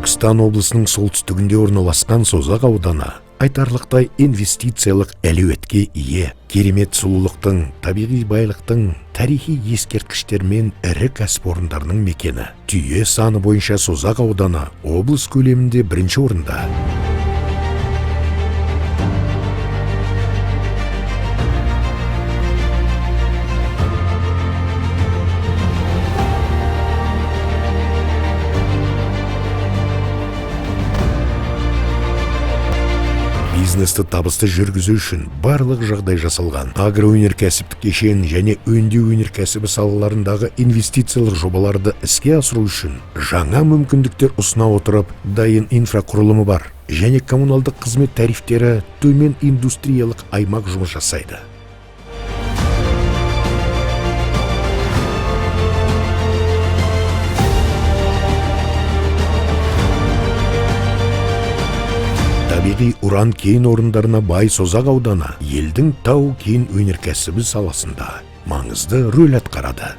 Түркістан облысының солтүстігінде орналасқан Созақ ауданы айтарлықтай инвестициялық әлеуетке ие. Керемет сұлулықтың, табиғи байлықтың, тарихи ескерткіштер мен ірі кәсіпорындарының мекені. Түйе саны бойынша Созақ ауданы облыс көлемінде бірінші орында. Бизнесті табысты жүргізу үшін барлық жағдай жасалған. Агроөнеркәсіптік кешен және өңдеу өнеркәсібі салаларындағы инвестициялық жобаларды іске асыру үшін жаңа мүмкіндіктер ұсына отырып, дайын инфрақұрылымы бар және коммуналдық қызмет тарифтері төмен индустриялық аймақ жұмыс жасайды. Табиғи уран кен орындарына бай Созақ ауданы елдің тау-кен өнеркәсібі саласында маңызды рөл атқарады.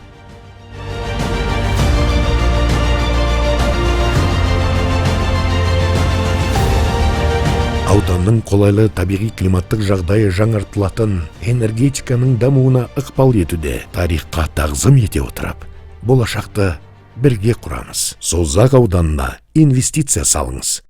Ауданның қолайлы табиғи климаттық жағдайы жаңартылатын энергетиканың дамуына ықпал етуде. Тарихқа тағзым ете отырып, болашақты бірге құрамыз. Созақ ауданына инвестиция салыңыз.